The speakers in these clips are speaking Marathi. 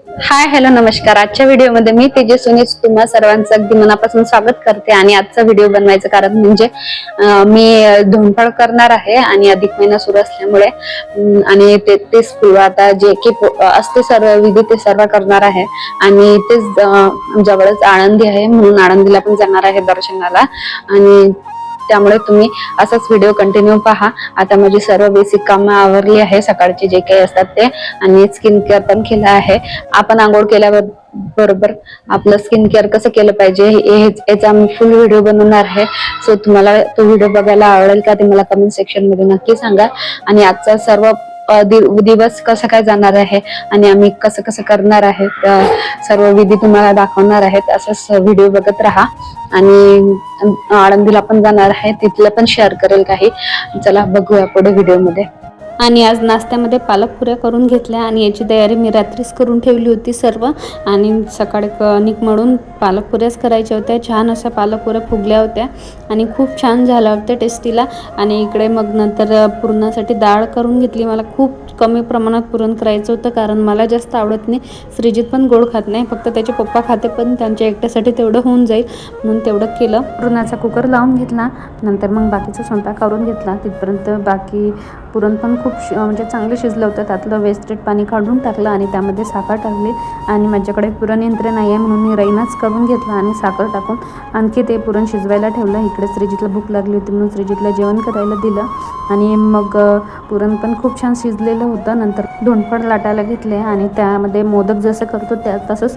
हाय हॅलो नमस्कार. आजच्या व्हिडिओमध्ये मी तेजस्विनी तुम्हा सर्वांचं अगदी मनापासून स्वागत करते. आणि आजचा व्हिडिओ बनवायचं कारण म्हणजे मी धोंडफळ करणार आहे आणि अधिक महिना सुरू असल्यामुळे आणि तेच आता जे की असते सर्व विधी ते सर्व करणार आहे. आणि तेच जवळच आळंदी आहे म्हणून आळंदीला पण जाणार आहे दर्शनाला. आणि त्यामुळे तुम्ही असाच व्हिडिओ कंटिन्यू पहा. आता माझी सर्व बेसिक कामं आवरली आहे सकाळचे जे काही असतात ते, आणि स्किन केअर पण केलं आहे. आपण आंघोळ केल्यावर बरोबर आपलं स्किन केअर कसं केलं पाहिजे याचा मी फुल व्हिडिओ बनवणार आहे. सो तुम्हाला तो व्हिडिओ बघायला आवडेल का ते मला कमेंट सेक्शन मध्ये नक्की सांगा. आणि आजचा सर्व दिवस कसं काय जाणार आहे आणि आम्ही कसं कसं करणार आहे सर्व विधी तुम्हाला दाखवणार आहेत. असंच व्हिडिओ बघत राहा. आणि आळंदीला पण जाणार आहे, तिथलं पण शेअर करेल काही. चला बघूया पुढे व्हिडिओ मध्ये. आणि आज नाश्त्यामध्ये पालक पुऱ्या करून घेतल्या आणि याची तयारी मी रात्रीच करून ठेवली होती सर्व. आणि सकाळी कणिक मळून पालक पुऱ्याच करायच्या होत्या. छान अशा पालक पुऱ्या फुगल्या होत्या आणि खूप छान झाल्या होत्या टेस्टीला. आणि इकडे मग नंतर पुरणासाठी डाळ करून घेतली. मला खूप कमी प्रमाणात पुरण करायचं होतं कारण मला जास्त आवडत नाही. श्रीजित पण गोड खात नाही, फक्त त्याचे पप्पा खाते, पण त्यांच्या एकट्यासाठी तेवढं होऊन जाईल म्हणून तेवढं केलं. पुरणाचा कुकर लावून घेतला, नंतर मग बाकीचा स्वयंपाक करून घेतला. तिथपर्यंत बाकी पुरण पण खूप म्हणजे चांगलं शिजलं होतं. त्यातलं वेस्टेड पाणी काढून टाकलं आणि त्यामध्ये साखर टाकली. आणि माझ्याकडे पुरण यंत्र नाही आहे म्हणून मी रैनाच करून घेतला आणि साखर टाकून आणखी ते पुरण शिजवायला ठेवलं. इकडे श्रीजितला भूक लागली होती म्हणून श्रीजितला जेवण करायला दिलं. आणि मग पुरण पण खूप छान शिजलेलं होतं. नंतर धोंडफळ लाटायला घेतले आणि त्यामध्ये मोदक जसं करतो तसंच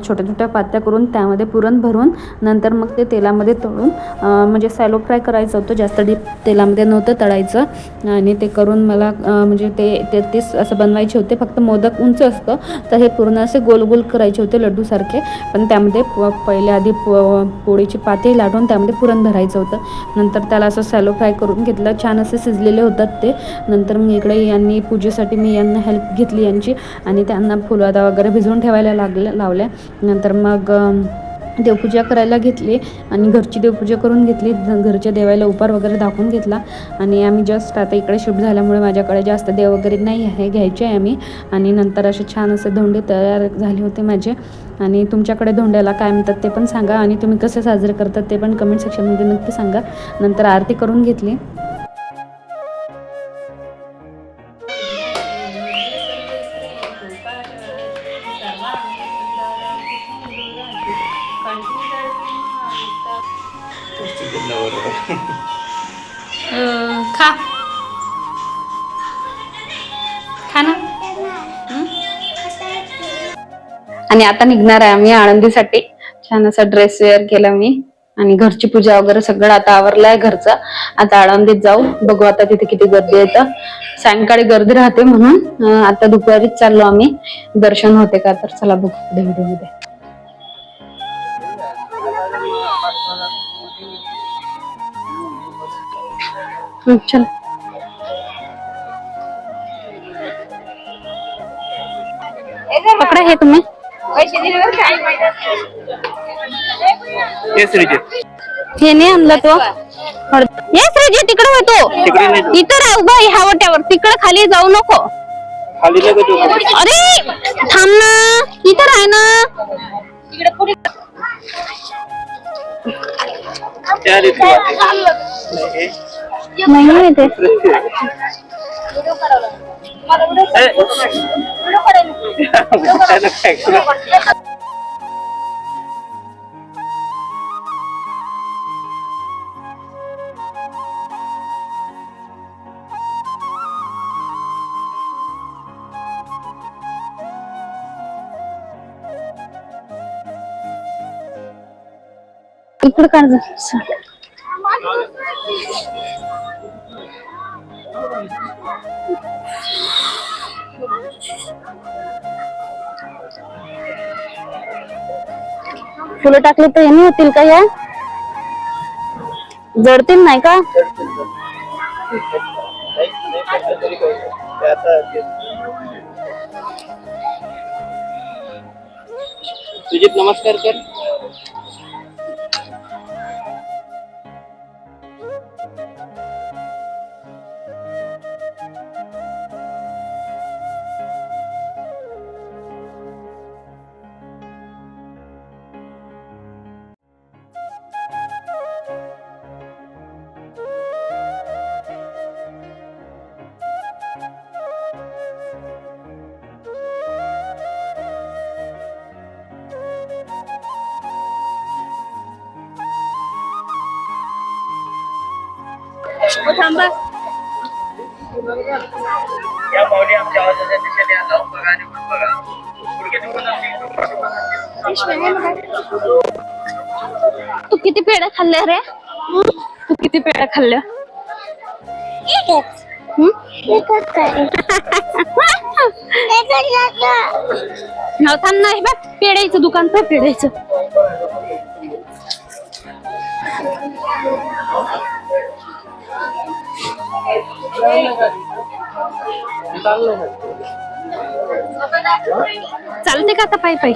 छोट्या छोट्या पात्या करून त्यामध्ये पुरण भरून नंतर मग ते तेलामध्ये तळून म्हणजे सॅलो फ्राय करायचं होतं, जास्त डीप तेलामध्ये नव्हतं तळायचं. आणि ते करून मला म्हणजे ते असं बनवायचे होते. फक्त मोदक उंच असतं तर हे पूर्ण असे गोल गोल करायचे होते लड्डूसारखे. पण त्यामध्ये पहिले आधी पोळीची पाती लाटून त्यामध्ये पुरण भरायचं होतं. नंतर त्याला असं सॅलो फ्राय करून घेतलं. छान असे शिजलेले होतात ते. नंतर मग इकडे यांनी पूजेसाठी मी यांना हेल्प घेतली यांची आणि त्यांना फुलवाता वगैरे भिजवून ठेवायला लावल्या. नंतर मग देवपूजा करायला घेतली आणि घरची देवपूजा करून घेतली. घरच्या देवाला उपार वगैरे दाखवून घेतला. आणि आम्ही जस्ट आता इकडे शिफ्ट झाल्यामुळे माझ्याकडे जास्त देव वगैरे नाही आहे, घ्यायचे आहे आम्ही. आणि नंतर असे छान असे धोंडे तयार झाले होते माझे. आणि तुमच्याकडे धोंड्याला काय म्हणतात ते पण सांगा आणि तुम्ही कसे साजरे करतात ते पण कमेंट सेक्शनमध्ये नक्की सांगा. नंतर आरती करून घेतली. खा खा ना. आणि आता निघणार आहे आम्ही आळंदीसाठी. छान असा ड्रेस वेअर केला मी आणि घरची पूजा वगैरे सगळं आता आवरलंय घरचं. आता आळंदीत जाऊ, बघू आता तिथे किती गर्दी येतं. सायंकाळी गर्दी राहते म्हणून आता दुपारीच चाललो आम्ही. दर्शन होते का तर चला बघू पुढे व्हिडिओमध्ये. चल पकडा हे तुम्ही. हे नाही आणलं तो. ये श्रीजित तिकडे होतो, इतर उभा ह्या वाट्यावर, तिकडे खाली जाऊ नको. अरे थांब ना, इतर आहे ना. नाही माहिती. इकडे काढ जा. फुलं टाकले तर हे होतील का, या जडतील नाही का. सुजित नमस्कार कर. थांबा. या पावली आमच्या आवाजाच्या दिशेने आला बघा आणि मग बघा पुढे तू किती पेढे खाल्ले रे? तू किती पेढे खाल्ले? थांब नाही बघ, पेढ्याचं दुकान तर पेढ्याचं. चालते का आता पायी पायी?